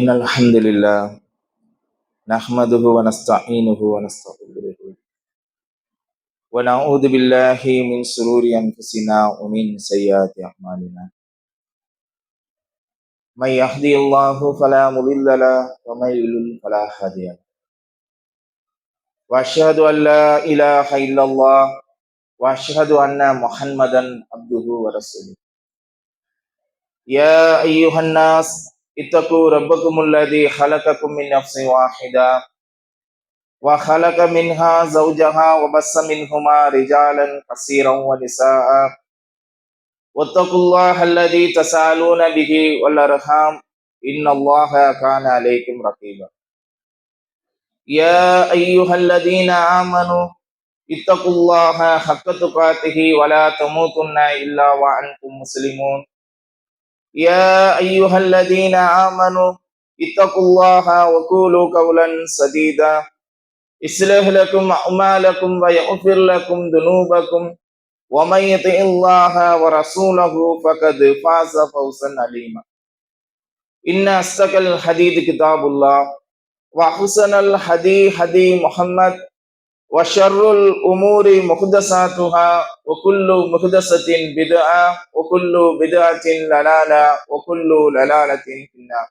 إن الحمد لله نحمده ونستعينه ونستغفره ونعوذ بالله من شرور أنفسنا ومن سيئات أعمالنا. من يهدي الله فلا مضل له ومن يضلل فلا هادي له. وأشهد أن لا إله إلا الله وأشهد أن محمدا عبده ورسوله. يا أيها الناس اتقوا ربكم الذي خلقكم من نفس واحدة وخلق منها زوجها وبث منهما رجالا كثيرا ونساء واتقوا الله الذي تساءلون به والأرحام إن الله كان عليكم رقيبا. يا أيها الذين آمنوا اتقوا الله حق تقاته ولا تموتن إلا وأنتم مسلمون. يا أيها الذين آمنوا اتقوا الله وقولوا قولا سديدا يصلح لكم أعمالكم ويغفر لكم ذنوبكم ومن يطع الله ورسوله فقد فاز فوزا عظيما. إن أصدق الحديث كتاب الله وأحسن الهدي هدي محمد وشر الأمور محدثاتها وكل محدثة بدعة وكل بدعة ضلالة وكل ضلالة في النار.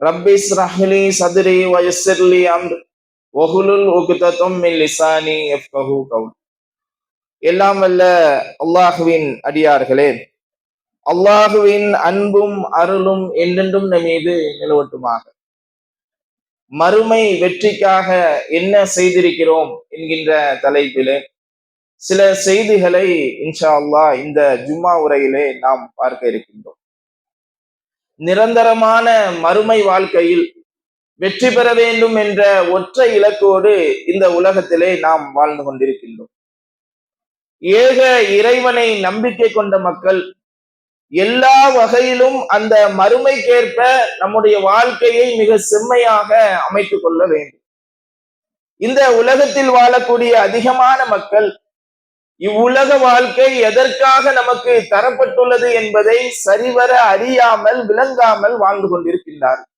رب اشرح لي صدري ويسر لي أمري வஹுலுல் உக்தத்தும் மின் லிசானி யஃப்கஹு கௌலி. எல்லாம் வல்ல அல்லாஹுவின் அடியார்களே, அல்லாஹுவின் அன்பும் அருளும் என்றென்றும் நம் மீது நிலவட்டுமாக. மறுமை வெற்றிக்காக என்ன செய்திருக்கிறோம் என்கின்ற தலைப்பிலே சில செய்திகளை இன்ஷா அல்லாஹ் இந்த ஜும்மா உரையிலே நாம் பார்க்க இருக்கின்றோம். நிரந்தரமான மறுமை வாழ்க்கையில் வெற்றி பெற வேண்டும் என்ற ஒற்றை இலக்கோடு இந்த உலகத்திலே நாம் வாழ்ந்து கொண்டிருக்கின்றோம். ஏக இறைவனை நம்பிக்கை கொண்ட மக்கள் எல்லா வகையிலும் அந்த மறுமைக்கேற்ப நம்முடைய வாழ்க்கையை மிக செம்மையாக அமைத்துக் கொள்ள வேண்டும். இந்த உலகத்தில் வாழக்கூடிய அதிகமான மக்கள் இவ்வுலக வாழ்க்கை எதற்காக நமக்கு தரப்பட்டுள்ளது என்பதை சரிவர அறியாமல் விளங்காமல் வாழ்ந்து கொண்டிருக்கின்றார்கள்.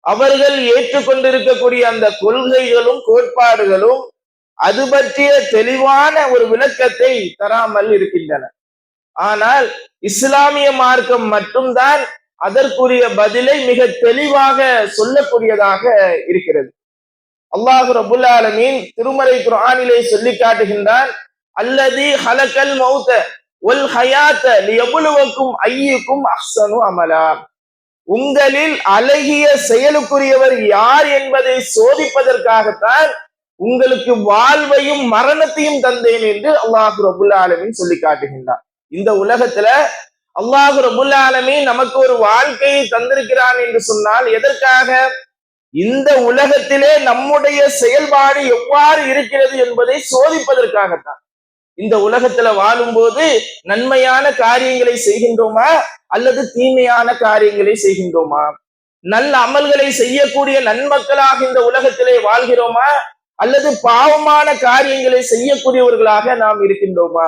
அவர்கள் ஏற்றுக்கொண்டிருக்கக்கூடிய அந்த கொள்கைகளும் கோட்பாடுகளும் அது பற்றிய தெளிவான ஒரு விளக்கத்தை தராமல் இருக்கின்றன. ஆனால் இஸ்லாமிய மார்க்கம் மட்டும்தான் அதற்குரிய பதிலை மிக தெளிவாக சொல்லக்கூடியதாக இருக்கிறது. அல்லாஹ் ரப்புல் ஆலமீன் திருமறை குர்ஆனிலே சொல்லி காட்டுகின்றான், அல்லதி ஹலக்கல் மௌத வல் ஹயாத லியப்லுவக்கும் அய்யுக்கும் அஹ்ஸனு அமலா. உங்களில் அழகிய செயலுக்குரியவர் யார் என்பதை சோதிப்பதற்காகத்தான் உங்களுக்கு வாழ்வையும் மரணத்தையும் தந்தேன் என்று அல்லாஹ் ரப்புல் ஆலமீன் சொல்லி காட்டுகின்றார். இந்த உலகத்துல அல்லாஹ் ரப்புல் ஆலமீன் நமக்கு ஒரு வாழ்க்கையை தந்திருக்கிறான் என்று சொன்னால் எதற்காக? இந்த உலகத்திலே நம்முடைய செயல்பாடு எவ்வாறு இருக்கிறது என்பதை சோதிப்பதற்காகத்தான். இந்த உலகத்துல வாழும்போது நன்மையான காரியங்களை செய்கின்றோமா அல்லது தீமையான காரியங்களை செய்கின்றோமா? நல்ல அமல்களை செய்யக்கூடிய நன்மக்களாக இந்த உலகத்திலே வாழ்கிறோமா அல்லது பாவமான காரியங்களை செய்யக்கூடியவர்களாக நாம் இருக்கின்றோமா?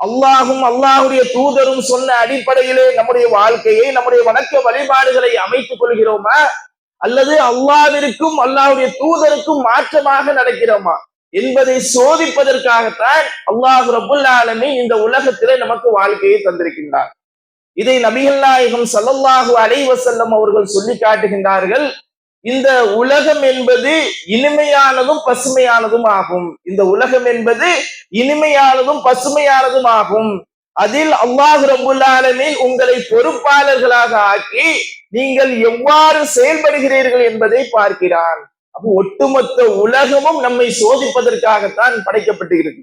அல்லாஹும் அல்லாஹுடைய தூதரும் சொன்ன அடிப்படையிலே நம்முடைய வாழ்க்கையை நம்முடைய வணக்க வழிபாடுகளை அமைத்துக் கொள்கிறோமா அல்லது அல்லாஹ்விற்கும் அல்லாஹுடைய தூதருக்கும் மாற்றமாக நடக்கிறோமா என்பதை சோதிப்பதற்காகத்தான் அல்லாஹ் ரப்புல் ஆலமீன் இந்த உலகத்திலே நமக்கு வாழ்க்கையை தந்திருக்கின்றார். இதை நபிகள் நாயகம் ஸல்லல்லாஹு அலைஹி வஸல்லம் அவர்கள் சொல்லி காட்டுகின்றார்கள். இந்த உலகம் என்பது இனிமையானதும் பசுமையானதும் ஆகும். இந்த உலகம் என்பது இனிமையானதும் பசுமையானதும் ஆகும். அதில் அல்லாஹ் ரப்புல் ஆலமீன் உங்களை பொறுப்பாளர்களாக ஆக்கி நீங்கள் எவ்வாறு செயல்படுகிறீர்கள் என்பதை பார்க்கிறான். அப்போ ஒட்டுமொத்த உலகமும் நம்மை சோதிப்பதற்காகத்தான் படைக்கப்பட்டிருக்கு.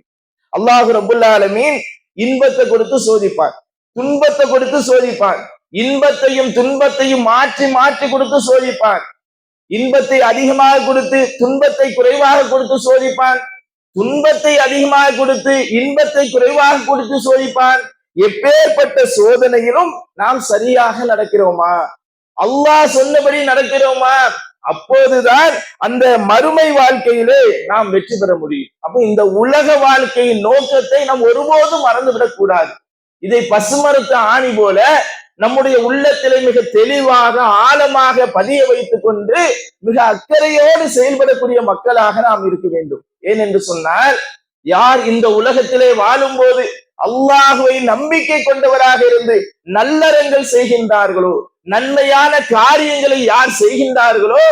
அல்லாஹ் ரப்புல் ஆலமீன் இன்பத்தை கொடுத்து சோதிப்பான், துன்பத்தை கொடுத்து சோதிப்பான், இன்பத்தையும் துன்பத்தையும் மாற்றி மாற்றி கொடுத்து சோதிப்பான். இன்பத்தை அதிகமாக கொடுத்து துன்பத்தை குறைவாக கொடுத்து சோதிப்பான், துன்பத்தை அதிகமாக கொடுத்து இன்பத்தை குறைவாக கொடுத்து சோதிப்பான். எப்பேற்பட்ட சோதனையிலும் நாம் சரியாக நடக்கிறோமா, அல்லாஹ் சொன்னபடி நடக்கிறோமா, அப்போதுதான் அந்த மறுமை வாழ்க்கையிலே நாம் வெற்றி பெற முடியும். அப்போ இந்த உலக வாழ்க்கையின் நோக்கத்தை நாம் ஒருபோதும் மறந்துவிடக் கூடாது. இதை பசுமரத்து ஆணி போல நம்முடைய உள்ளத்திலே மிக தெளிவாக ஆழமாக பதிய வைத்துக் கொண்டு மிக அக்கறையோடு செயல்படக்கூடிய மக்களாக நாம் இருக்க வேண்டும். ஏனென்று சொன்னால், யார் இந்த உலகத்திலே வாழும் போது அல்லாஹுவை நம்பிக்கை கொண்டவராக இருந்து நல்லறங்கள் செய்கின்றார்களோ, நன்மையான காரியங்களை யார் செய்கின்றார்களோ,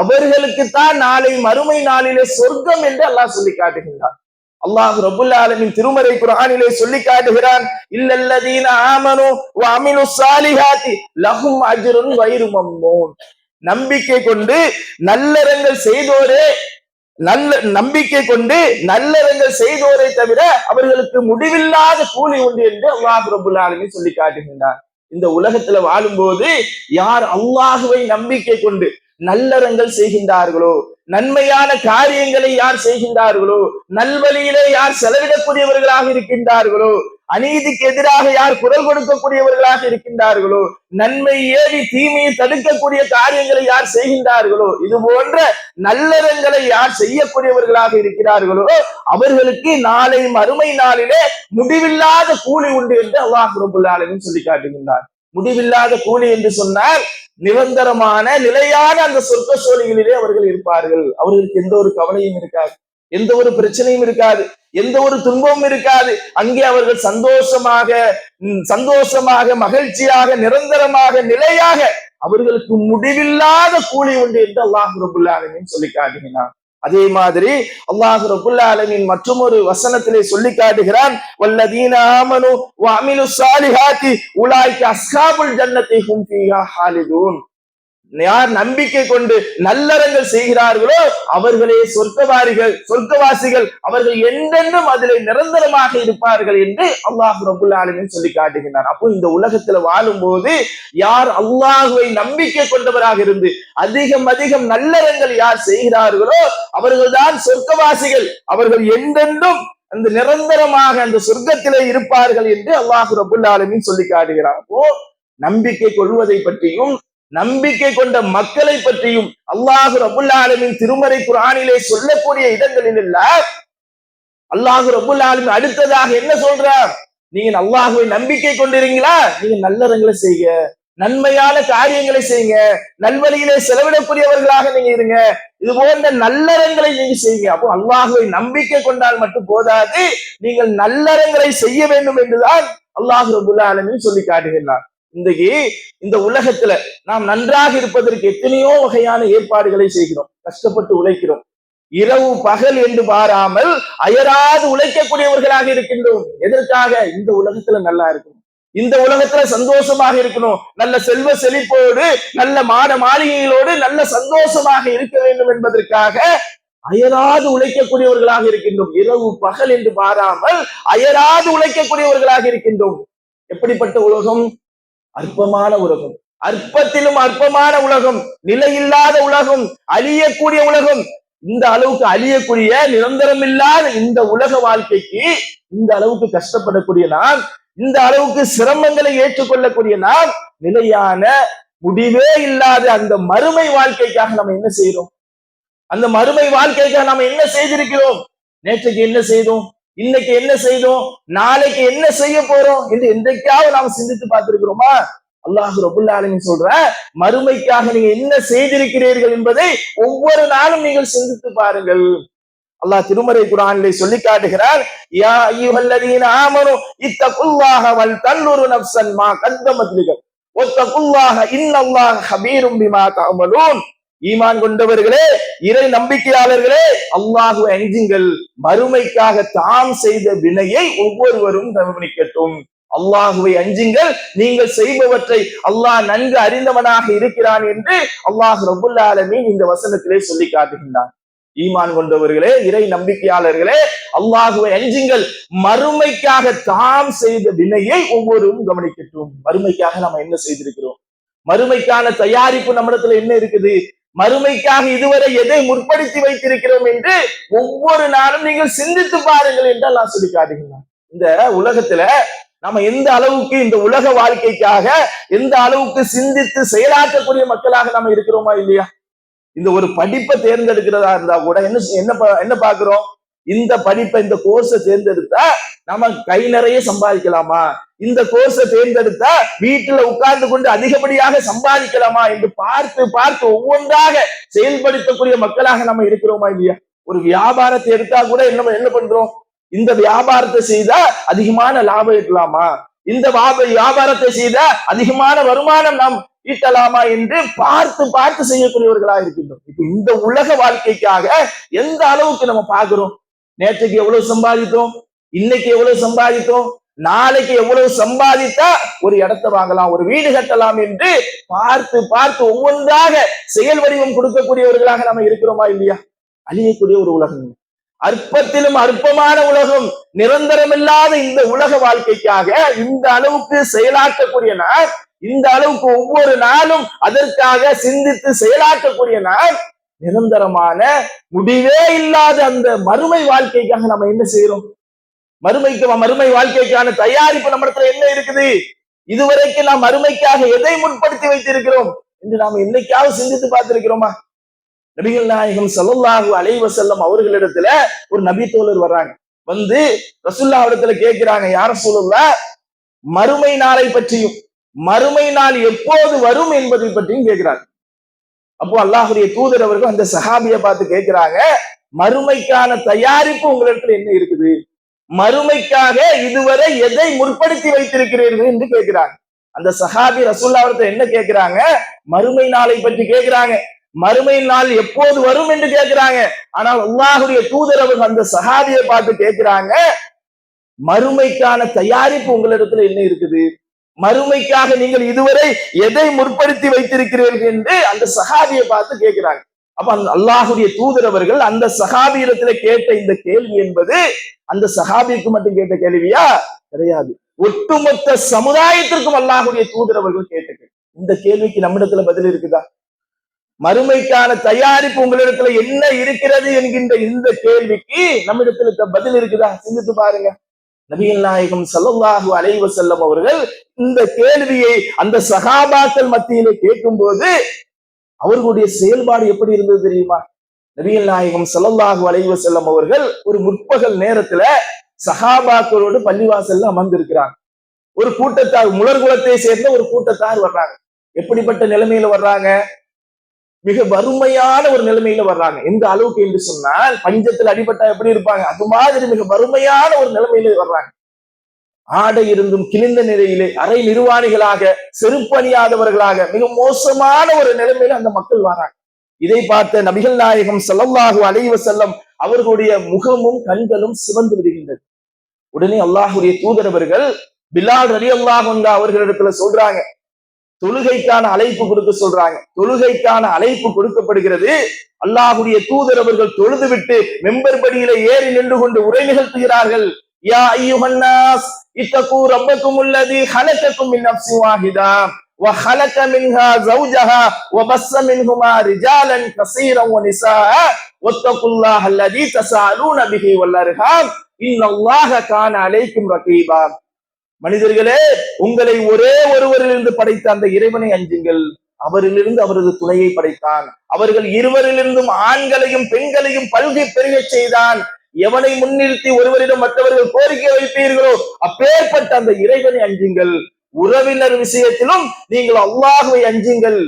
அவர்களுக்குத்தான் நாளை மறுமை நாளிலே சொர்க்கம் என்று அல்லாஹ் சொல்லி காட்டுகின்றார். அல்லாஹ் ரப்புல் ஆலமீன் திருமறை குர்ஆனிலே சொல்லி காட்டுகிறான், இல்லல்லதீன ஆமனு வ அமிலுஸ் ஸாலிஹாத்தி லஹும் அஜ்ருன் கைரு மம்னூன். நம்பிக்கை கொண்டு நல்லறங்கள் செய்தோரே, நம்பிக்கை கொண்டு நல்லறங்கள் செய்தோரை தவிர அவர்களுக்கு முடிவில்லாத கூலி உண்டு என்று அல்லாஹ் ரப்புல் ஆலமீன் சொல்லி காட்டுகின்றார். இந்த உலகத்துல வாழும்போது யார் அல்லாஹுவை நம்பிக்கை கொண்டு நல்லறங்கள் செய்கின்றார்களோ, நன்மையான காரியங்களை யார் செய்கின்றார்களோ, நல்வழியிலே யார் செலவிடக்கூடியவர்களாக இருக்கின்றார்களோ, அநீதிக்கு எதிராக யார் குரல் கொடுக்கக்கூடியவர்களாக இருக்கின்றார்களோ, நன்மை ஏறி தீமையை தடுக்கக்கூடிய காரியங்களை யார் செய்கின்றார்களோ, இது போன்ற நல்லறங்களை யார் செய்யக்கூடியவர்களாக இருக்கிறார்களோ, அவர்களுக்கு நாளை மறுமை நாளிலே முடிவில்லாத கூலி உண்டு என்று அல்லாஹ் ரப்புல் ஆலமீன் சொல்லி காட்டுகின்றார். முடிவில்லாத கூலி என்று சொன்னால் நிரந்தரமான நிலையான அந்த சொர்க்க சோழிகளிலே அவர்கள் இருப்பார்கள். அவர்களுக்கு எந்த ஒரு கவலையும் இருக்காது, எந்த ஒரு பிரச்சனையும் இருக்காது, எந்த ஒரு துன்பமும் இருக்காது. அங்கே அவர்கள் சந்தோஷமாக மகிழ்ச்சியாக நிரந்தரமாக நிலையாக அவர்களுக்கு முடிவில்லாத கூலி உண்டு என்று அல்லாஹ் ரப்புல் ஆலமீன் சொல்லி காட்டுகிறான். அதே மாதிரி அல்லாஹ் ரப்புல் ஆலமீன் மற்றொரு வசனத்திலே சொல்லி காட்டுகிறான், வல்லதீன ஆமனு வ அமிலுஸ் ஸாலிஹாத்தி உலாயிக அஸ்ஹாபுல் ஜன்னத்தி ஹும் ஃபீஹா ஹாலிதூன். யார் நம்பிக்கை கொண்டு நல்லறங்கள் செய்கிறார்களோ அவர்களே சொர்க்கவாசிகள், அவர்கள் என்றென்றும் அதிலே நிரந்தரமாக இருப்பார்கள் என்று அல்லாஹ் ரப்புல் ஆலமீன் சொல்லி காட்டுகிறார். அப்போ இந்த உலகத்துல வாழும் போது யார் அல்லாஹுவை நம்பிக்கை கொண்டவராக இருந்து அதிகம் நல்லறங்கள் யார் செய்கிறார்களோ அவர்கள்தான் சொர்க்கவாசிகள், அவர்கள் என்றென்றும் அந்த நிரந்தரமாக அந்த சொர்க்கத்திலே இருப்பார்கள் என்று அல்லாஹ் ரப்புல் ஆலமீன் சொல்லி காட்டுகிறார். அப்போ நம்பிக்கை கொள்வதை பற்றியும் நம்பிக்கை கொண்ட மக்களை பற்றியும் அல்லாஹ் ரப்புல் ஆலமீன் திருமறை குர்ஆனிலே சொல்லக்கூடிய இடங்களில் எல்லாம் அல்லாஹ் ரப்புல் ஆலமீன் அடுத்ததாக என்ன சொல்றார்? நீங்க அல்லாஹுவை நம்பிக்கை கொண்டிருங்களா, நீங்க நல்லறங்களை செய்யுங்க, நன்மையான காரியங்களை செய்யுங்க, நல்வழியிலே செலவிடக்கூடியவர்களாக நீங்க இருங்க, இது போன்ற நல்லறங்களை நீங்க செய்யுங்க. அப்போ அல்லாஹுவை நம்பிக்கை கொண்டால் மட்டும் போதாது, நீங்கள் நல்லறங்களை செய்ய வேண்டும் என்றுதான் அல்லாஹ் ரப்புல் ஆலமீன் சொல்லி காட்டுகிறார். இன்றைக்கு இந்த உலகத்துல நாம் நன்றாக இருப்பதற்கு எத்தனையோ வகையான ஏற்பாடுகளை செய்கிறோம், கஷ்டப்பட்டு உழைக்கிறோம், இரவு பகல் என்று பாராமல் அயராது உழைக்கக்கூடியவர்களாக இருக்கின்றோம். எதற்காக? இந்த உலகத்துல நல்லா இருக்கணும், இந்த உலகத்துல சந்தோஷமாக இருக்கணும், நல்ல செல்வ செழிப்போடு நல்ல மாட மாளிகைகளோடு நல்ல சந்தோஷமாக இருக்க வேண்டும் என்பதற்காக அயராது உழைக்கக்கூடியவர்களாக இருக்கின்றோம். இரவு பகல் என்று பாராமல் அயராது உழைக்கக்கூடியவர்களாக இருக்கின்றோம். எப்படிப்பட்ட உலகம்? அற்பமான உலகம், அற்பத்திலும் அற்பமான உலகம், நிலையில்லாத உலகம், அழியக்கூடிய உலகம். இந்த அளவுக்கு அழியக்கூடிய நிரந்தரம் இல்லாத இந்த உலக வாழ்க்கைக்கு இந்த அளவுக்கு கஷ்டப்படக்கூடிய நாம், இந்த அளவுக்கு சிரமங்களை ஏற்றுக்கொள்ளக்கூடிய நாம், நிலையான முடிவே இல்லாத அந்த மறுமை வாழ்க்கைக்காக நம்ம என்ன செய்யறோம்? அந்த மறுமை வாழ்க்கைக்காக நம்ம என்ன செய்திருக்கிறோம்? நேற்றைக்கு என்ன செய்தோம், இன்னைக்கு என்ன செய்தோம், நாளைக்கு என்ன செய்ய போறோம் என்று என்றைக்காவது நாம் சிந்தித்து பார்த்திருக்கிறோமா? அல்லாஹ் ரப்புல் ஆலமீன் சொல்ற மறுமைக்காக நீங்க என்ன செய்திருக்கிறீர்கள் என்பதை ஒவ்வொரு நாளும் நீங்கள் சிந்தித்து பாருங்கள். அல்லாஹ் திருமறை குர்ஆனிலே சொல்லி காட்டுகிறார், யா அய்யுஹல்லதீன ஆமனு இத்தகுல்லாஹ வல் தன்லுரு நஃப்ஸன் மா கத்தமத் லிகத் வத்தகுல்லாஹ இன்னல்லாஹ ஹபீரும் பிமா தஅமலூன். ஈமான் கொண்டவர்களே, இறை நம்பிக்கையாளர்களே, அல்லாஹ்வை அஞ்சுங்கள், மறுமைக்காக தாம் செய்த வினையை ஒவ்வொருவரும் கவனிக்கட்டும். அல்லாஹ்வை அஞ்சுங்கள், நீங்கள் செய்பவற்றை அல்லாஹ் நன்கு அறிந்தவனாக இருக்கிறான் என்று அல்லாஹ் ரப்புல் ஆலமீன் இந்த வசனத்திலே சொல்லி காட்டுகின்றான். ஈமான் கொண்டவர்களே, இறை நம்பிக்கையாளர்களே, அல்லாஹ்வை அஞ்சுங்கள், மறுமைக்காக தாம் செய்த வினையை ஒவ்வொருவரும் கவனிக்கட்டும். மறுமைக்காக நம்ம என்ன செய்திருக்கிறோம்? மறுமைக்கான தயாரிப்பு நம்மிடத்துல என்ன இருக்குது? மறுமைக்காக இதுவரை எதை முற்படுத்தி வைத்திருக்கிறோம் என்று ஒவ்வொரு நாளும் நீங்கள் சிந்தித்து பாருங்கள் என்று அல்லாஹ் சொல்லி காட்டுகிறான். இந்த உலகத்துல நம்ம எந்த அளவுக்கு இந்த உலக வாழ்க்கைக்காக எந்த அளவுக்கு சிந்தித்து செயலாற்றக்கூடிய மக்களாக நம்ம இருக்கிறோமா இல்லையா? இந்த ஒரு படிப்பை தேர்ந்தெடுக்கிறதா இருந்தா கூட என்ன பாக்குறோம்? இந்த படிப்பை, இந்த கோர்ஸை தேர்ந்தெடுத்தா நம்ம கை நிறைய சம்பாதிக்கலாமா, இந்த கோர்ஸை தேர்ந்தெடுத்தா வீட்டுல உட்கார்ந்து கொண்டு அதிகப்படியாக சம்பாதிக்கலாமா என்று பார்த்து பார்த்து ஒவ்வொன்றாக செயல்படுத்தக்கூடிய மக்களாக நம்ம இருக்கிறோமா இல்லையா? ஒரு வியாபாரத்தை எடுத்தா கூட என்ன பண்றோம்? இந்த வியாபாரத்தை செய்தா அதிகமான லாபம் ஈட்டலாமா, இந்த வியாபாரத்தை செய்தா அதிகமான வருமானம் நாம் ஈட்டலாமா என்று பார்த்து பார்த்து செய்யக்கூடியவர்களா இருக்கின்றோம். இப்ப இந்த உலக வாழ்க்கைக்காக எந்த அளவுக்கு நம்ம பார்க்கிறோம்? நேற்றுக்கு எவ்வளவு சம்பாதித்தோம், இன்னைக்கு எவ்வளவு சம்பாதித்தோம், நாளைக்கு எவ்வளவு சம்பாதித்தா ஒரு இடத்தை வாங்கலாம், ஒரு வீடு கட்டலாம் என்று பார்த்து பார்த்து ஒவ்வொன்றாக செயல் வடிவம் கொடுக்கக்கூடியவர்களாக நம்ம இருக்கிறோமா இல்லையா? அழியக்கூடிய ஒரு உலகம், அற்பத்திலும் அற்பமான உலகம், நிரந்தரமில்லாத இந்த உலக வாழ்க்கைக்காக இந்த அளவுக்கு செயலாற்றக்கூடிய நாள், இந்த அளவுக்கு ஒவ்வொரு நாளும் அதற்காக சிந்தித்து செயலாற்றக்கூடிய நாள், நிரந்தரமான முடிவே இல்லாத அந்த மறுமை வாழ்க்கைக்காக நம்ம என்ன செய்யறோம்? மறுமை வாழ்க்கைக்கான தயாரிப்பு நம்மிடத்துல என்ன இருக்குது? இதுவரைக்கும் நாம் மறுமைக்காக எதை முற்படுத்தி வைத்திருக்கிறோம் என்று நாம் என்னைக்காவது சிந்தித்து பார்த்திருக்கிறோமா? நபிகள் நாயகம் ஸல்லல்லாஹு அலைஹி வஸல்லம் அவர்களிடத்துல ஒரு நபி தோழர் வர்றாங்க, வந்து ரசூலுல்லாஹ் இடத்துல கேட்கிறாங்க, யா ரசூலுல்லாஹ், மறுமை நாளை பற்றியும் மறுமை நாள் எப்போது வரும் என்பதை பற்றியும் கேட்கிறாங்க. அப்போ அல்லாஹ்வுடைய தூதர் அவர்கள் அந்த சஹாபியை பார்த்து கேட்கிறாங்க, மறுமைக்கான தயாரிப்பு உங்களிடத்துல என்ன இருக்குது, மறுமைக்காக இதுவரை எதை முற்படுத்தி வைத்திருக்கிறீர்கள் என்று கேட்கிறாங்க. அந்த சஹாபி ரசூலுல்லாஹ் இடத்துல என்ன கேட்கிறாங்க? மறுமை நாளை பற்றி கேட்கிறாங்க, மறுமை நாள் எப்போது வரும் என்று கேட்கிறாங்க. ஆனால் அல்லாஹ்வுடைய தூதர் அவர்கள் அந்த சஹாபியை பார்த்து கேட்கிறாங்க, மறுமைக்கான தயாரிப்பு உங்களிடத்துல என்ன இருக்குது, மறுமைக்காக நீங்கள் இதுவரை எதை முற்படுத்தி வைத்திருக்கிறீர்கள் என்று அந்த சஹாபியை பார்த்து கேட்கிறாங்க. அப்ப அந்த அல்லாஹ்வுடைய தூதர் அவர்கள் அந்த சஹாபியிடத்துல கேட்ட இந்த கேள்வி என்பது அந்த சஹாபிக்கு மட்டும் கேட்ட கேள்வியா? கிடையாது, ஒட்டுமொத்த சமுதாயத்திற்கும் அல்லாஹ்வுடைய தூதர் அவர்கள் கேட்ட இந்த கேள்விக்கு நம்மிடத்துல பதில் இருக்குதா? மறுமைக்கான தயாரிப்பு உங்களிடத்துல என்ன இருக்கிறது என்கின்ற இந்த கேள்விக்கு நம்மிடத்துல பதில் இருக்குதா? சிந்தித்து பாருங்க. நபிகள் நாயகம் ஸல்லல்லாஹு அலைஹி வஸல்லம் அவர்கள் இந்த கேள்வியை அந்த சஹாபாக்கள் மத்தியிலே கேட்கும் போது அவர்களுடைய செயல்பாடு எப்படி இருந்தது தெரியுமா? நபிகள் நாயகம் ஸல்லல்லாஹு அலைஹி வஸல்லம் அவர்கள் ஒரு முற்பகல் நேரத்துல சஹாபாக்களோடு பள்ளிவாசல்ல அமர்ந்திருக்கிறாங்க. ஒரு கூட்டத்தார், முலர் குலத்தை சேர்ந்த ஒரு கூட்டத்தார் வர்றாங்க. எப்படிப்பட்ட நிலைமையில வர்றாங்க? மிக வறுமையான ஒரு நிலைமையில வர்றாங்க. எந்த அளவுக்கு என்று சொன்னால், பஞ்சத்தில் அடிபட்டா எப்படி இருப்பாங்க அது மாதிரி மிக வறுமையான ஒரு நிலைமையில வர்றாங்க. ஆடை இருந்தும் கிழிந்த நிலையிலே, அரை நிர்வாணிகளாக, செருப்பணியாதவர்களாக, மிக மோசமான ஒரு நிலைமையில அந்த மக்கள் வர்றாங்க. இதை பார்த்த நபிகள் நாயகம் ஸல்லல்லாஹு அலைஹி வஸல்லம் அவர்களுடைய முகமும் கண்களும் சிவந்து விடுகின்றது. உடனே அல்லாஹ்வுடைய தூதர் அவர்கள் பிலால் ரலியல்லாஹு அன்ஹு அவர்களிடத்துல சொல்றாங்க, தொழுகைக்கான அழைப்பு கொடுக்க சொல்றாங்க. தொழுகைக்கான அழைப்பு கொடுக்கப்படுகிறது. அல்லாஹ்வுடைய தூதர் அவர்கள் தொழுது விட்டு மெம்பர் படியில ஏறி நின்று கொண்டு உரை நிகழ்த்துகிறார்கள். யா அய்யுஹன் நாஸ் இத்தகு ரப்பக்கும் அல்லதி ஹலகக்கும் மின் நஃப்ஸின் வாஹிதா வ ஹலக மின்ஹா ஸௌஜஹா வ பஸ்ஸ மின்ஹுமா ரிஜாலன் கஸீரன் வ நிஸாஅ வத்தகுல்லாஹ அல்லதி தஸாலூன பிஹி வல் அர்ஹாம் இன்னல்லாஹ கான அலைக்கும் ரகீபா. மனிதர்களே, உங்களை ஒரே ஒருவரிலிருந்து படைத்த அந்த இறைவனை அஞ்சுங்கள். அவரிலிருந்து அவரது துணையை படைத்தான். அவர்கள் இருவரிலிருந்தும் ஆண்களையும் பெண்களையும் பல்கி பெருக செய்தான். எவனை முன்னிறுத்தி ஒருவரிடம் மற்றவர்கள் கோரிக்கை வைப்பீர்களோ அப்பேற்பட்ட அந்த இறைவனை அஞ்சுங்கள். உறவினர் விஷயத்திலும் நீங்கள் அல்லாஹுவை அஞ்சுங்கள்.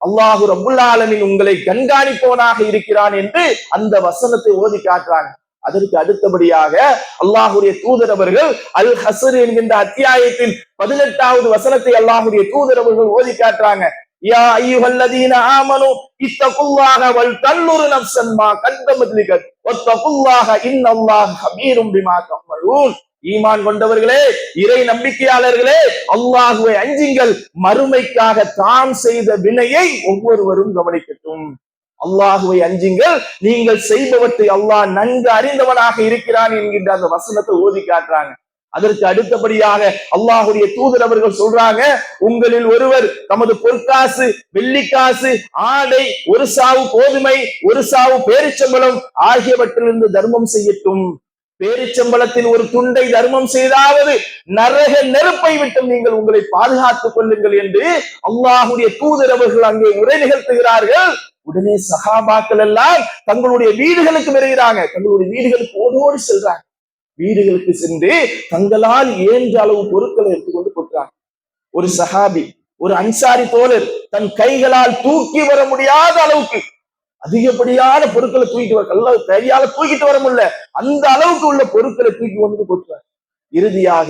அல்லாஹு ரப்புல் ஆலமீன் உங்களை கண்காணிப்பவனாக இருக்கிறான் என்று அந்த வசனத்தை ஓதி காட்டுறாங்க. அதற்கு அடுத்தபடியாக அல்லாஹ்வுடைய தூதர் அவர்கள் அல் ஹஸ்ர் என்கின்ற அத்தியாயத்தின் 18வது வசனத்தை அல்லாஹ்வுடைய தூதர் அவர்கள் ஓதி காட்டுறாங்க. யா அய்யுஹல்லதீன ஆமனு இத்தகுல்லாஹ வல் தன்னுரு நஃப்ஸன் மா கத்தமத் லிகத் வத்தகுல்லாஹ இன்னல்லாஹ ஹபீரும் பிமா தஅமலூன். ஈமான் கொண்டவர்களே, இறை நம்பிக்கையாளர்களே, அல்லாஹ்வை அஞ்சுங்கள். மறுமைக்காக தாம் செய்த வினையை ஒவ்வொருவரும் கவனிக்கட்டும். அல்லாஹுவை அஞ்சுங்கள், நீங்கள் செய்பவற்றை அல்லாஹ் நன்கு அறிந்தவனாக இருக்கிறான் என்கின்ற அந்த வசனத்தை ஓதி காட்டுறாங்க. அதற்கு அடுத்தபடியாக அல்லாஹுடைய தூதர் அவர்கள் சொல்றாங்க, உங்களில் ஒருவர் தமது பொற்காசு, வெள்ளிக்காசு, ஆடை, ஒரு சாவு கோதுமை, ஒரு சாவு பேரிச்சம்பளம் ஆகியவற்றிலிருந்து தர்மம் செய்யட்டும். பேரிச்சம்பளத்தின் ஒரு துண்டை தர்மம் செய்தாவது நரக நெருப்பை விட்டு நீங்கள் உங்களை பாதுகாத்துக் கொள்ளுங்கள் என்று அல்லாஹுடைய தூதர் அவர்கள் அங்கே உரை நிகழ்த்துகிறார்கள். உடனே சஹாபாக்கள் எல்லாம் தங்களுடைய வீடுகளுக்கு விரைகிறாங்க. தங்களுடைய வீடுகளுக்கு ஓடோடு செல்றாங்க. வீடுகளுக்கு சென்று தங்களால் இயன்ற அளவு பொருட்களை எடுத்துக்கொண்டு கொட்டுறாங்க. ஒரு சஹாபி, ஒரு அன்சாரி தோழர் தன் கைகளால் தூக்கி வர முடியாத அளவுக்கு அதிகப்படியான பொருட்களை தூக்கிட்டு வர, கையால தூக்கிட்டு வர முடியல, அந்த அளவுக்கு உள்ள பொருட்களை தூக்கி வந்து கொட்டுறாங்க. இறுதியாக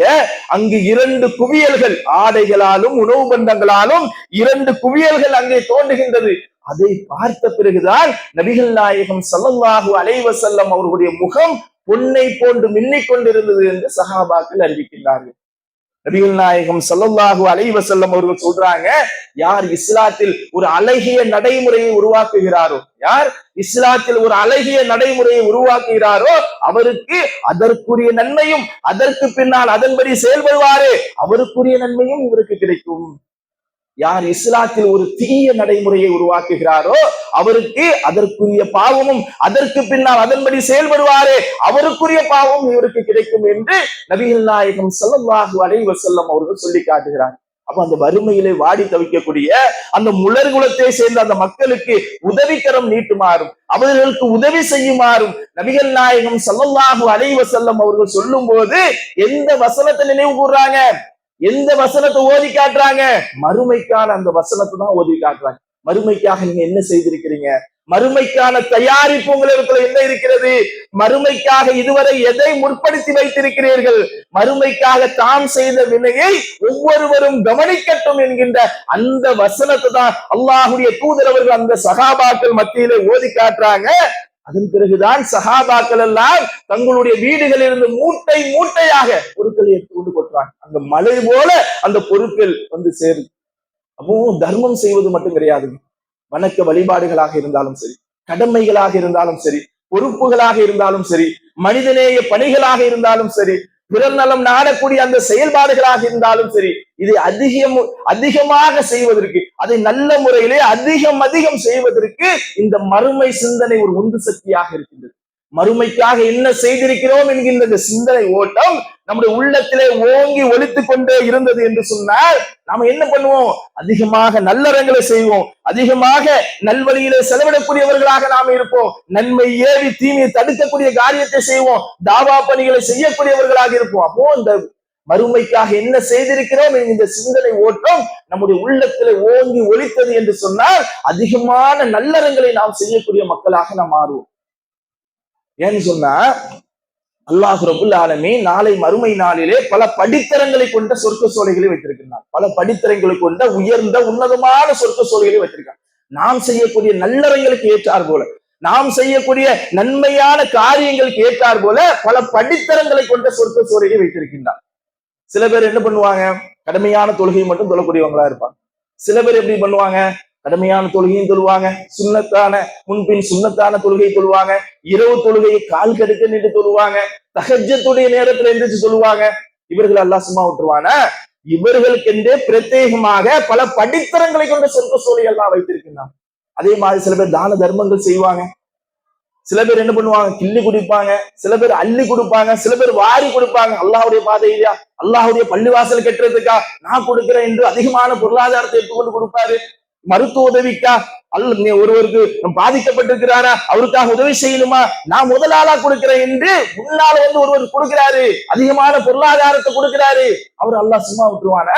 அங்கு 2 குவியல்கள், ஆடைகளாலும் உணவு பண்டங்களாலும் 2 குவியல்கள் அங்கே தோன்றுகின்றது. அதை பார்த்த பிறகுதான் நபிகள் நாயகம் ஸல்லல்லாஹு அலைஹி வஸல்லம் அவர்களுடைய முகம் பொன்னை போன்று மின்னிக் கொண்டிருந்தது என்று சஹாபாக்கள் அறிவிக்கின்றார்கள். நபிகள் நாயகம் ஸல்லல்லாஹு அலைஹி வஸல்லம் அவர்கள் சொல்றாங்க, யார் இஸ்லாத்தில் ஒரு அழகிய நடைமுறையை உருவாக்குகிறாரோ, யார் இஸ்லாத்தில் ஒரு அழகிய நடைமுறையை உருவாக்குகிறாரோ அவருக்கு அதற்குரிய நன்மையும், அதற்கு பின்னால் அதன்படி செயல்படுவாரே அவருக்குரிய நன்மையும் இவருக்கு கிடைக்கும். யார் இஸ்லாத்தில் ஒரு தீய நடைமுறையை உருவாக்குகிறாரோ அவருக்கு அதற்குரிய பாவமும், அதற்கு பின்னால் அதன்படி செயல்படுவாரே அவருக்குரிய பாவமும் இவருக்கு கிடைக்கும் என்று நபிகள் நாயகம் ஸல்லல்லாஹு அலைஹி வஸல்லம் அவர்கள் சொல்லி காட்டுகிறார். அப்ப அந்த வறுமையிலே வாடி தவிக்கக்கூடிய அந்த முலர் குலத்தை சேர்ந்த அந்த மக்களுக்கு உதவிக்கரம் நீட்டுமாறும், அவர்களுக்கு உதவி செய்யுமாறும் நபிகள் நாயகம் ஸல்லல்லாஹு அலைஹி வஸல்லம் அவர்கள் சொல்லும் போது எந்த வசனத்தை நினைவு கூர்றாங்க, எந்த வசனத்தை ஓதி காட்டுறாங்க? மறுமைக்கான அந்த வசனத்தை தான் ஓதி காட்டுறாங்க. மறுமைக்காக நீங்க என்ன செய்திருக்கிறீங்க? மறுமைக்கான தயாரிப்பு உங்களுக்கு என்ன இருக்கிறது? மறுமைக்காக இதுவரை எதை முற்படுத்தி வைத்திருக்கிறீர்கள்? மறுமைக்காக தாம் செய்த வினையை ஒவ்வொருவரும் கவனிக்கட்டும் என்கின்ற அந்த வசனத்தை தான் அல்லாஹ்வுடைய தூதர் அவர்கள் அந்த சஹாபாக்கள் மத்தியிலே ஓதி காட்டுறாங்க. அதன் பிறகுதான் சஹாபாக்கள் எல்லாம் தங்களுடைய வீடுகளில் இருந்து மூட்டை மூட்டையாக பொருட்களை எடுத்துக்கொண்டு கொட்டுறாங்க. அந்த மழை போல அந்த பொருட்கள் வந்து சேரும். அப்போ தர்மம் செய்வது மட்டும் கிடையாது, வணக்க வழிபாடுகளாக இருந்தாலும் சரி, கடமைகளாக இருந்தாலும் சரி, பொறுப்புகளாக இருந்தாலும் சரி, மனிதநேய பணிகளாக இருந்தாலும் சரி, பிறர் நலம் நாடக்கூடிய அந்த செயல்பாடுகளாக இருந்தாலும் சரி, இதை அதிகமாக செய்வதற்கு, அதை நல்ல முறையிலே அதிகம் செய்வதற்கு இந்த மறுமை சிந்தனை ஒரு உந்து சக்தியாக இருக்கின்றது. மறுமைக்காக என்ன செய்திருக்கிறோம் என்கின்ற இந்த சிந்தனை ஓட்டம் நம்முடைய உள்ளத்திலே ஓங்கி ஒலித்துக் கொண்டே இருந்தது என்று சொன்னால் நாம என்ன பண்ணுவோம்? அதிகமாக நல்லறங்களை செய்வோம், அதிகமாக நல்வழியிலே செலவிடக்கூடியவர்களாக நாம இருப்போம், நன்மை ஏவி தீமையை தடுக்கக்கூடிய காரியத்தை செய்வோம், தாவா பணிகளை செய்யக்கூடியவர்களாக இருப்போம். அப்போ இந்த மறுமைக்காக என்ன செய்திருக்கிறோம் இந்த சிந்தனை ஓட்டம் நம்முடைய உள்ளத்திலே ஓங்கி ஒலித்தது என்று சொன்னால் அதிகமான நல்லறங்களை நாம் செய்யக்கூடிய மக்களாக நாம் மாறுவோம். ஏன்னு சொன்னா அல்லாஹ் ரப்புல் ஆலமீன் நாளை மறுமை நாளிலே பல படித்தரங்களை கொண்ட சொர்க்க சோலைகளை வைத்திருக்கிறார். பல படித்தரங்களை கொண்ட உயர்ந்த உன்னதமான சொர்க்க சோலைகளை வைத்திருக்கார். நாம் செய்யக்கூடிய நல்லறங்களுக்கு ஏற்றார் போல, நாம் செய்யக்கூடிய நன்மையான காரியங்களுக்கு ஏற்றார் போல பல படித்தரங்களை கொண்ட சொர்க்க சோலைகளை வைத்திருக்கின்றார். சில பேர் என்ன பண்ணுவாங்க? கடமையான தொழுகை மட்டும் தொழக்கூடியவங்களா இருப்பாங்க. சில பேர் எப்படி பண்ணுவாங்க? கடமையான தொழுகையும் தொழுவாங்க, சுண்ணத்தான முன்பின் சுண்ணத்தான தொழுகை தொழுவாங்க, இரவு தொழுகையை கால் கடுக்க நின்று தொழுவாங்க, தஹஜ்ஜத்துடைய நேரத்துல எந்திரிச்சு சொல்லுவாங்க. இவர்கள் அல்லாஹ் சும்மா விட்டுருவானா? இவர்களுக்கென்றே பிரத்யேகமாக பல படித்தரங்களை கொண்ட சொர்க்க சோலை எல்லாம் வைத்திருக்கிறாங்க. அதே மாதிரி சில பேர் தான தர்மங்கள் செய்வாங்க, சில பேர் என்ன பண்ணுவாங்க? கிள்ளி குடிப்பாங்க, சில பேர் அள்ளி கொடுப்பாங்க, சில பேர் வாரி கொடுப்பாங்க. அல்லாஹ்வுடைய பாதையிலா, அல்லாஹ்வுடைய பள்ளிவாசல் கட்டுறதுக்கா நான் கொடுக்கிறேன் என்று அதிகமான பொருளாதாரத்தை எடுத்துக்கொண்டு கொடுப்பாரு. மருத்துவ உதவிக்கா, ஒருவருக்கு பாதிக்கப்பட்டிருக்கிறாரா, அவருக்காக உதவி செய்யணுமா, நான் முதலாளா கொடுக்கிறேன் என்று முன்னால வந்து ஒருவர் கொடுக்கிறாரு, அதிகமான பொருளாதாரத்தை கொடுக்கிறாரு. அவர் அல்லாஹ் சும்மா விட்டுருவான?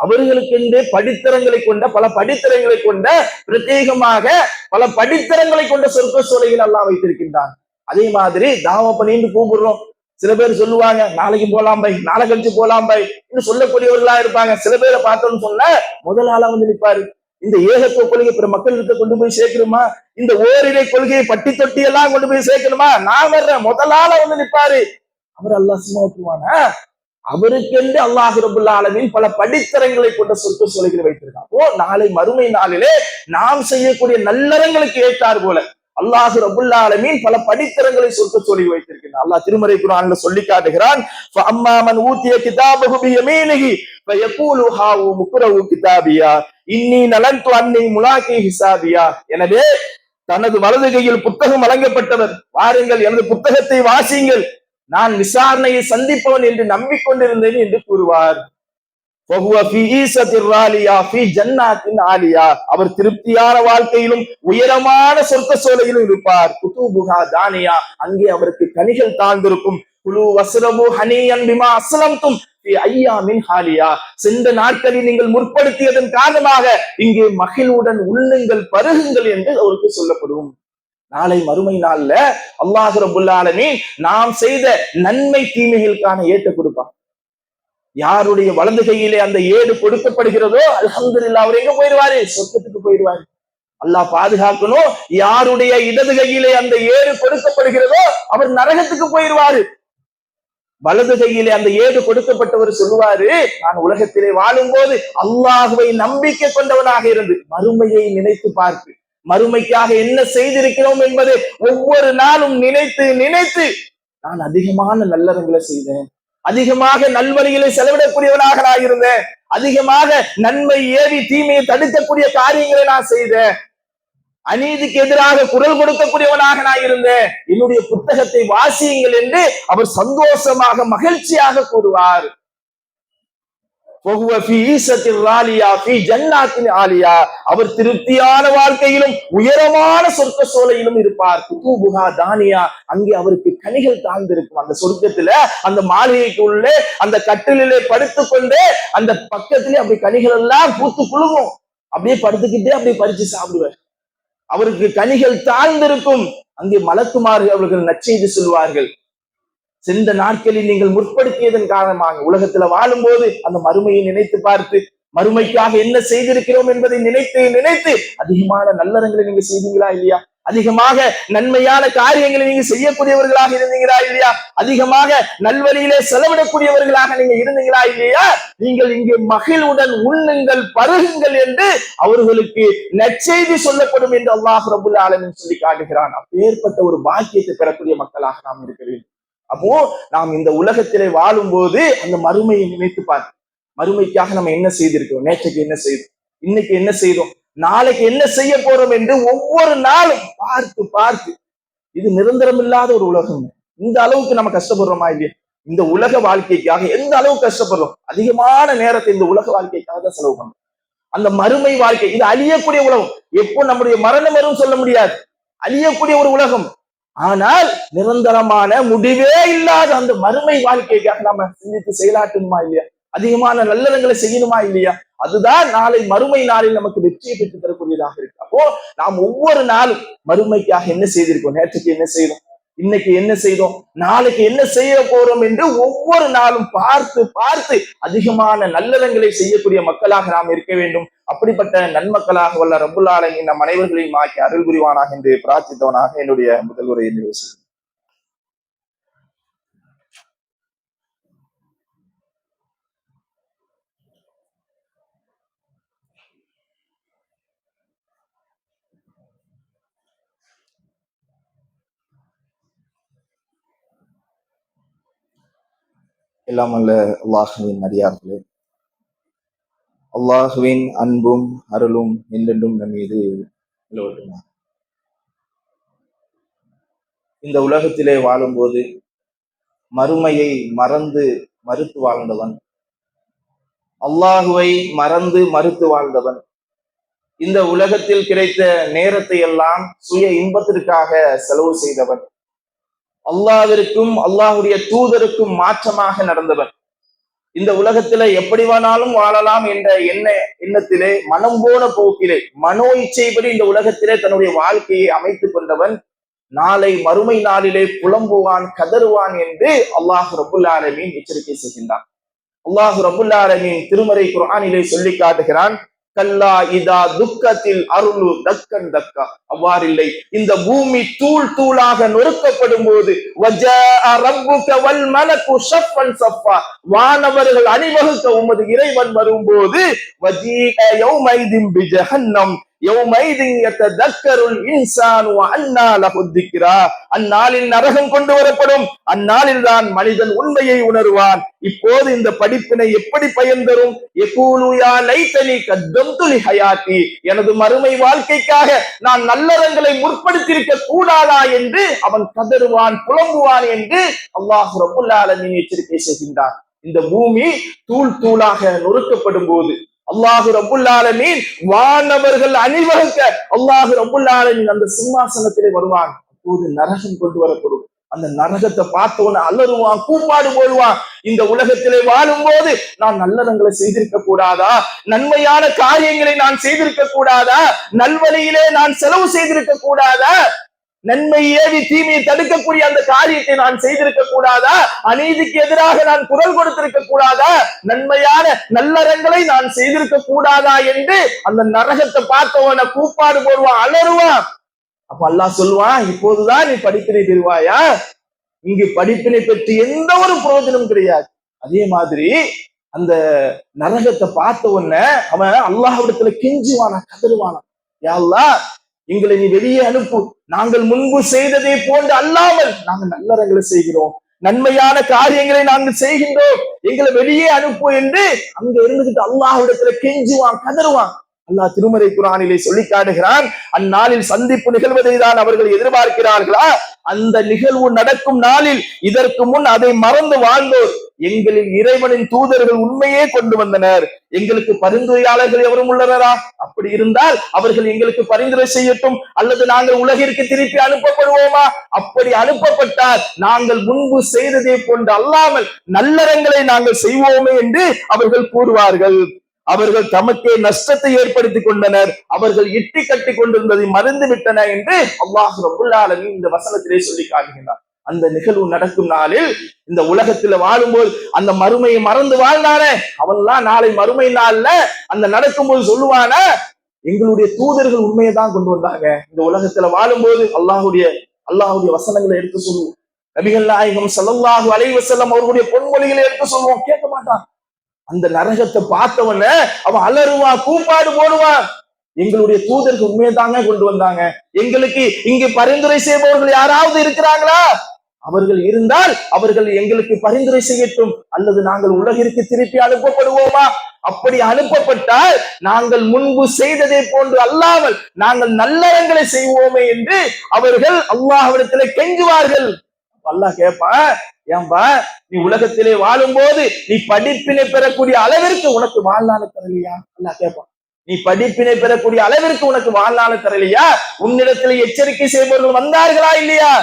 அவர்களுக்கென்று படித்தரங்களை கொண்ட பல படித்தரங்களை கொண்ட பிரத்யேகமாக பல படித்தரங்களை கொண்ட சொர்க்க சோலைகள் எல்லாம் வைத்திருக்கின்றான். அதே மாதிரி தாவ பணின்னு கூப்பிடுறோம். சில பேர் சொல்லுவாங்க நாளைக்கு போலாம் பை, நாளை கழிச்சு போலாம் பை இன்னும் சொல்லக்கூடியவர்களா இருப்பாங்க. சில பேரை பார்த்தோம்னு சொன்ன முதல் ஆளா வந்து நிற்பாரு. இந்த ஏகத்துவ கொள்கை பிற மக்களுக்கு கொண்டு போய் சேர்க்கணுமா, இந்த ஓரிரை கொள்கையை பட்டி தொட்டி எல்லாம் கொண்டு போய் சேர்க்கணுமா, நான் வர்றேன் முதலாள வந்து நிற்பாரு. அவர் அல்லாஹ் சும்மா விட்டுருவானா? அவருக்கென்று அல்லாஹ் ரப்புல் ஆலமீன் பல படித்தரங்களை கொண்ட சொர்க்க சோலைகளை வைத்திருக்கான். ஓ நாளை மறுமை நாளிலே நாம் செய்யக்கூடிய நல்லறங்களுக்கு ஏற்றார் போல அல்லாஹ் ரப்புல் ஆலமீன் பல படித்தரங்களை சொர்க்க சோலையை வைத்திருக்கிறான். அல்லாஹ் திருமறை குர்ஆன்ல சொல்லி காட்டுகிறான், ஃபஅம்மா மன் ஊதிய கிதாபஹு பியமீனிஹி ஃபயகூலு ஹாவு முக்ரவு கிதாபியா இன்னி நலன்து அன்னி முலாகி ஹிசாபியா. எனவே தனது வலது கையில் புத்தகம் வழங்கப்பட்டவர், வாருங்கள் எனது புத்தகத்தை வாசியுங்கள், நான் விசாரணையை சந்திப்பவன் என்று நம்பிக்கொண்டிருந்தேன் என்று கூறுவார். அவர் திருப்தியான வாழ்க்கையிலும் உயரமான சொர்க்க சோலையிலும் இருப்பார். குதூபுஹா தானியா, அங்கே அவருக்கு கனிகள் தாழ்ந்திருக்கும். குலு வஸ்ரபு ஹனியன் பிமா அஸ்லம்தும் ஃபி ஐயாமின் ஹாலியா. சென்ற நாட்களில் நீங்கள் முற்படுத்தியதன் காரணமாக இங்கே மகிழ்வுடன் உள்ளுங்கள், பருகுங்கள் என்று அவருக்கு சொல்லப்படும். நாளை மறுமை நாள்ல அல்லாஹ் ரப்பல் ஆலமீன் நாம் செய்த நன்மை தீமைகளுக்கான ஏட்ட கொடுப்பான். யாருடைய வலது கையிலே அந்த ஏடு கொடுக்கப்படுகிறதோ அல்ஹம்துலில்லாஹ், அவர் எங்க போயிடுவாரு? சொர்க்கத்துக்கு போயிடுவாரு. அல்லாஹ் பாதுகாக்கணும். யாருடைய இடது கையிலே அந்த ஏடு கொடுக்கப்படுகிறதோ அவர் நரகத்துக்கு போயிடுவாரு. வலது கையிலே அந்த ஏடு கொடுக்கப்பட்டவர் சொல்லுவாரு, நான் உலகத்திலே வாழும் போது அல்லாஹுவை நம்பிக்கை கொண்டவனாக இருந்து மறுமையை நினைத்து பார்த்து, மறுமைக்காக என்ன செய்திருக்கிறோம் என்பதை ஒவ்வொரு நாளும் நினைத்து நினைத்து நான் அதிகமான நல்லறங்களை செய்தேன், அதிகமாக நல்வழிகளை செலவிடக்கூடியவனாக நான் இருந்தேன், அதிகமாக நன்மை ஏவி தீமையை தடுக்கக்கூடிய காரியங்களை நான் செய்தேன், அநீதிக்கு எதிராக குரல் கொடுக்கக்கூடியவனாக நான் இருந்தேன், என்னுடைய புத்தகத்தை வாசியுங்கள் என்று அவர் சந்தோஷமாக மகிழ்ச்சியாக கூறுவார். அவர் திருப்தியான வாழ்க்கையிலும் உயரமான சொர்க்க சோலையிலும் இருப்பார். தானியா, அங்கே அவருக்கு கனிகள் தாழ்ந்திருக்கும். அந்த சொர்க்கத்துல அந்த மாளிகைக்கு உள்ளே அந்த கட்டிலே படுத்துக்கொண்டு அந்த பக்கத்திலே அப்படி கனிகள் எல்லாம் பூத்து குலுங்கும். அப்படியே படுத்துக்கிட்டே அப்படியே பறிச்சு சாப்பிடுவார். அவருக்கு கனிகள் தாழ்ந்திருக்கும். அங்கே மலக்குமாறு அவர்கள் நற்செய்தி சொல்வார்கள், சென்ற நாட்களில் நீங்கள் முற்படுத்தியதன் காரணமாக உலகத்துல வாழும் போது அந்த மறுமையை நினைத்து பார்த்து, மறுமைக்காக என்ன செய்திருக்கிறோம் என்பதை நினைத்து நினைத்து அதிகமான நல்லறங்களை நீங்க செய்தீங்களா இல்லையா? அதிகமாக நன்மையான காரியங்களை நீங்க செய்யக்கூடியவர்களாக இருந்தீங்களா இல்லையா? அதிகமாக நல்வழியிலே செலவிடக்கூடியவர்களாக நீங்க இருந்தீங்களா இல்லையா? நீங்கள் இங்கே மகிழ்வுடன் உண்ணுங்கள், பருகுங்கள் என்று அவர்களுக்கு நற்செய்தி சொல்லப்படும் என்று அல்லாஹ் ரப்பல் ஆலமீன் சொல்லி காட்டுகிறான். அப்பேற்பட்ட ஒரு பாக்கியத்தை பெறக்கூடிய மக்களாக நாம் இருக்க வேண்டும். அப்போ நாம் இந்த உலகத்திலே வாழும் போது அந்த மறுமையை நினைத்து பார்த்து, மறுமைக்காக நம்ம என்ன செய்திருக்கிறோம், நேற்றைக்கு என்ன செய்தோம், இன்னைக்கு என்ன செய்தோம், நாளைக்கு என்ன செய்ய போறோம் என்று ஒவ்வொரு நாளும் பார்த்து பார்த்து, இது நிரந்தரம் இல்லாத ஒரு உலகம். இந்த அளவுக்கு நம்ம கஷ்டப்படுறோமா இல்லையா? இந்த உலக வாழ்க்கைக்காக எந்த அளவுக்கு கஷ்டப்படுறோம்? அதிகமான நேரத்தை இந்த உலக வாழ்க்கைக்காக தான் செலவு பண்றோம். அந்த மறுமை வாழ்க்கை இது அழியக்கூடிய உலகம். எப்போ நம்முடைய மரணம் வரும் சொல்ல முடியாது, அழியக்கூடிய ஒரு உலகம். ஆனால் நிரந்தரமான முடிவே இல்லாத அந்த மறுமை வாழ்க்கைக்காக நாம சிந்தித்து செயலாற்றணுமா இல்லையா? அதிகமான நல்லறங்களை செய்யணுமா இல்லையா? அதுதான் நாளை மறுமை நாளில் நமக்கு வெற்றியை பெற்று தரக்கூடியதாக இருக்கு. அப்போ நாம் ஒவ்வொரு நாளும் மறுமைக்காக என்ன செய்திருக்கோம், நேற்றுக்கு என்ன செய்தோம், இன்னைக்கு என்ன செய்தோம், நாளைக்கு என்ன செய்ய போறோம் என்று ஒவ்வொரு நாளும் பார்த்து பார்த்து அதிகமான நல்லறங்களை செய்யக்கூடிய மக்களாக நாம் இருக்க வேண்டும். அப்படிப்பட்ட நன்மக்களாக வல்ல ரப்புல் ஆலமீன் நம் அனைவர்களையும் ஆக்கி அருள் புரிவானாக என்று பிரார்த்தித்தவனாக என்னுடைய முதல் உரையை நிறைவு செய்கிறேன். எல்லாம் அல்ல அல்லாஹுவின் அடியார்களே, அல்லாஹுவின் அன்பும் அருளும் என்றென்றும் நம் மீது நிலவட்டுமா. இந்த உலகத்திலே வாழும்போது மறுமையை மறுத்து வாழ்ந்தவன், அல்லாஹுவை மறுத்து வாழ்ந்தவன், இந்த உலகத்தில் கிடைத்த நேரத்தை எல்லாம் சுய இன்பத்திற்காக செலவு செய்தவன், அல்லாஹ்விற்கும் அல்லாஹுடைய தூதருக்கும் மாற்றமாக நடந்தவன், இந்த உலகத்தில எப்படி வேணாலும் வாழலாம் என்ற எண்ணத்திலே மனம் போன போக்கிலே மனோ இச்சைப்படி இந்த உலகத்திலே தன்னுடைய வாழ்க்கையை அமைத்துக் கொண்டவன் நாளை மறுமை நாளிலே புலம்புவான், கதறுவான் என்று அல்லாஹ் ரப்புல் ஆலமீன் எச்சரிக்கை செய்கின்றான். அல்லாஹ் ரப்புல் ஆலமீன் திருமறை குர்ஆனிலே சொல்லி காட்டுகிறான், கல்லா இதா துக்கத்தில் அருளு தக்கன் தக்கா. அவ்வாறில்லை, இந்த பூமி தூள் தூளாக நொறுக்கப்படும் போது வானவர்கள் அணிவகுக்க உமது இறைவன் வரும்போது அந்நாளில் நரகம் கொண்டு வரப்படும். அந்நாளில் தான் மனிதன் உண்மையை உணர்வான். இப்போது இந்த படிப்பினை எப்படி பயன் தரும்? எனது மறுமை வாழ்க்கைக்காக நான் நல்லறங்களை முற்படுத்தியிருக்க கூடாதா என்று அவன் கதறுவான், புலம்புவான் என்று அல்லாஹ் ரப்புல் ஆலமீன் எச்சரிக்கை செய்கின்றான். இந்த பூமி தூள் தூளாக நொறுக்கப்படும் போது அல்லாஹு ரப்புல் ஆலமீன் வானவர்கள் அணிவகுக்க அல்லாஹு ரப்புல் ஆலமீன் அந்த சிம்மாசனத்திலே வருவான். அப்போது நரகம் கொண்டு வரப்படும். அந்த நரகத்தை பார்த்தவன அலறுவான், கூப்பாடு போடுவான். இந்த உலகத்திலே வாழும் போது நான் நல்லறங்களை செய்திருக்க கூடாதா? நன்மையான காரியங்களை நான் செய்திருக்க கூடாதா? நல்வழியிலே நான் செலவு செய்திருக்க கூடாதா? நன்மை ஏவி தீமையை தடுக்கக்கூடிய அந்த காரியத்தை நான் செய்திருக்க கூடாதா? அநீதிக்கு எதிராக நான் குரல் கொடுத்திருக்க கூடாதா? நன்மையான நல்லறங்களை நான் செய்திருக்க கூடாதா என்று அந்த நரகத்தை பார்த்தவன கூப்பாடு போடுவான், அலறுவான். அப்ப அல்லாஹ் சொல்லுவான், இப்போதுதான் நீ படிப்பினை பெறுவாயா? இங்கு படிப்பினை பெற்று எந்த ஒரு பிரயோஜனம் கிடையாது. அதே மாதிரி அந்த நரகத்தை பார்த்த உடனே அவன் அல்லாஹ்விடத்துல கெஞ்சுவானா, கதறுவானா, யா அல்லாஹ் எங்களை நீ வெளியே அனுப்பு. நாங்கள் முன்பு செய்ததை போன்று அல்லாமல் நாங்கள் நல்லறங்களை செய்கிறோம், நன்மையான காரியங்களை நாங்கள் செய்கின்றோம், எங்களை வெளியே அனுப்பு என்று அங்க இருந்துகிட்டு அல்லாஹ்விடத்துல கெஞ்சுவான், கதறுவான். அல்லாஹ் திருமறை குர்ஆனிலே சொல்லி காட்டுகிறான், அந்நாளில் சந்திப்பு நிகழ்வதை தான் அவர்கள் எதிர்பார்க்கிறார்களா? அந்த நிகழ்வு நடக்கும் நாளில் இதற்கு முன் அதை மறந்து வாழ்ந்தோர் எங்களின் இறைவனின் தூதர்கள் உண்மையே கொண்டு வந்தனர், எங்களுக்கு பரிந்துரையாளர்கள் எவரும் உள்ளனரா? அப்படி இருந்தால் அவர்கள் எங்களுக்கு பரிந்துரை செய்யட்டும், அல்லது நாங்கள் உலகிற்கு திருப்பி அனுப்பப்படுவோமா? அப்படி அனுப்பப்பட்டால் நாங்கள் முன்பு செய்ததை போன்று அல்லாமல் நல்லறங்களை நாங்கள் செய்வோமே என்று அவர்கள் கூறுவார்கள். அவர்கள் தமக்கே நஷ்டத்தை ஏற்படுத்திக் கொண்டனர், அவர்கள் இட்டி கட்டி கொண்டிருந்ததை மறந்து விட்டன என்று அல்லாஹ் ரப்புல் ஆலமீன் இந்த வசனத்திலே சொல்லி காட்டுகிறார். அந்த நிகழ்வு நடக்கும் நாளில் இந்த உலகத்துல வாழும்போது அந்த மறுமையை மறந்து வாழ்ந்தானே அவன்லாம் நாளை மறுமை நாள்ல அந்த நடக்கும்போது சொல்லுவான, எங்களுடைய தூதர்கள் உண்மையை தான் கொண்டு வந்தாங்க. இந்த உலகத்துல வாழும்போது அல்லாஹுடைய வசனங்களை எடுத்து சொல்லுவோம், நபிகள் நாயகம் ஸல்லல்லாஹு அலைஹி வஸல்லம் அவர்களுடைய பொன்மொழிகளை எடுத்து சொல்லுவோம், கேட்க மாட்டான். அந்த நரகத்தை பார்த்தவன அவன் அலறுவான், கூப்பாடு போடுவான், எங்களுடைய தூதர்கள் உண்மையை தாங்க கொண்டு வந்தாங்க, எங்களுக்கு இங்கு பரிந்துரை செய்பவர்கள் யாராவது இருக்கிறாங்களா? அவர்கள் இருந்தால் அவர்கள் எங்களுக்கு பரிந்துரை செய்யட்டும், அல்லது நாங்கள் உலகிற்கு திருப்பி அனுப்பப்படுவோமா? அப்படி அனுப்பப்பட்டால் நாங்கள் முன்பு செய்ததை போன்று அல்லாமல் நாங்கள் நல்லறங்களை செய்வோமே என்று அவர்கள் அல்லாஹ்விடத்திலே கெஞ்சுவார்கள். அல்லாஹ் கேட்பான், ஏன்பா நீ உலகத்திலே வாழும் போது நீ படிப்பினை பெறக்கூடிய அளவிற்கு உனக்கு வாழ்நாளை தரலையா? அல்லாஹ் கேட்பான், நீ படிப்பினை பெறக்கூடிய அளவிற்கு உனக்கு வாழ்நாளை தரலையா? உன்னிடத்தில் எச்சரிக்கை செய்பவர்கள் வந்தார்களா இல்லையா?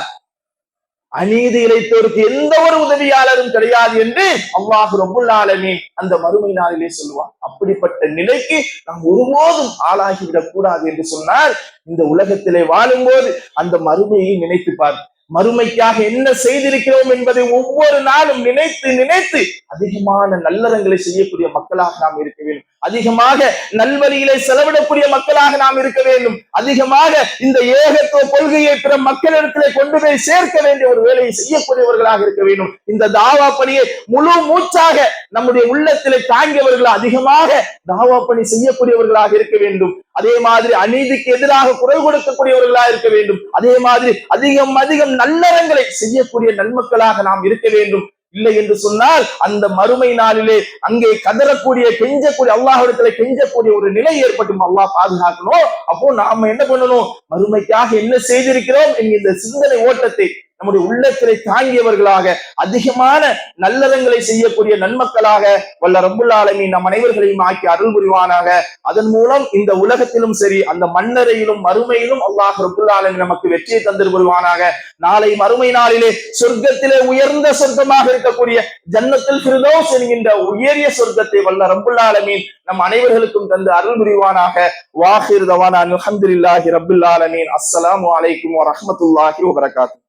அநீதி இழைத்தோருக்கு எந்த ஒரு உதவியாளரும் கிடையாது என்று அல்லாஹ் ரப்புல் ஆலமீன் அந்த மறுமை நாளிலே சொல்லுவான். அப்படிப்பட்ட நிலைக்கு நாம் ஒருபோதும் ஆளாகிவிடக் கூடாது என்று சொன்னால் இந்த உலகத்திலே வாழும்போது அந்த மறுமையை நினைத்து பார். மறுமைக்காக என்ன செய்திருக்கிறோம் என்பதை ஒவ்வொரு நாளும் நினைத்து நினைத்து அதிகமான நல்லறங்களை செய்யக்கூடிய மக்களாக நாம் இருக்க வேண்டும், அதிகமாக நல்வழிகளை செலவிடக்கூடிய மக்களாக நாம் இருக்க வேண்டும், அதிகமாக இந்த ஏகத்துவ கொள்கையை பிற மக்களிடத்திலே கொண்டு போய் சேர்க்க வேண்டிய ஒரு வேலையை செய்யக்கூடியவர்களாக இருக்க வேண்டும். இந்த தாவா பணியை முழு மூச்சாக நம்முடைய உள்ளத்திலே தாங்கியவர்கள் அதிகமாக தாவா பணி செய்யக்கூடியவர்களாக இருக்க வேண்டும். அதே மாதிரி அநீதிக்கு எதிராக குரல் கொடுக்கக்கூடியவர்களாக இருக்க வேண்டும். அதே மாதிரி அதிகம் அதிகம் நல்லறங்களை செய்யக்கூடிய நன்மக்களாக நாம் இருக்க வேண்டும். இல்லை என்று சொன்னால் அந்த மறுமை நாளிலே அங்கே கதறக்கூடிய கெஞ்சக்கூடிய அல்லாஹ்விடத்துல கெஞ்சக்கூடிய ஒரு நிலை ஏற்பட்டும். அல்லாஹ் பாதுகாக்கணும். அப்போ நாம என்ன பண்ணணும்? மறுமைக்காக என்ன செய்திருக்கிறோம் என்கிற இந்த சிந்தனை ஓட்டத்தை நம்முடைய உள்ளத்திலே தாங்கியவர்களாக அதிகமான நல்லறங்களை செய்யக்கூடிய நன்மக்களாக வல்ல ரப்புல் ஆலமீன் நம் அனைவர்களையும் ஆக்கி அருள் புரிவானாக. அதன் மூலம் இந்த உலகத்திலும் சரி அந்த மன்னரையிலும் மறுமையிலும் அல்லாஹ் ரப்புல் ஆலமீன் நமக்கு வெற்றியை தந்து புரிவானாக. நாளை மறுமை நாளிலே சொர்க்கத்திலே உயர்ந்த சொர்க்கமாக இருக்கக்கூடிய ஜன்னத்துல் ஃபிர்தௌஸ் என்கின்ற உயரிய சொர்க்கத்தை வல்ல ரப்புல் ஆலமீன் நம் அனைவர்களுக்கும் தந்து அருள் புரிவானாக. வாஹிர் தவானா அல்ஹம்துலில்லாஹி ரப்பில் ஆலமீன். அஸ்ஸலாமு அலைக்கும் வரஹ்மத்துல்லாஹி வபரகாத்துஹு.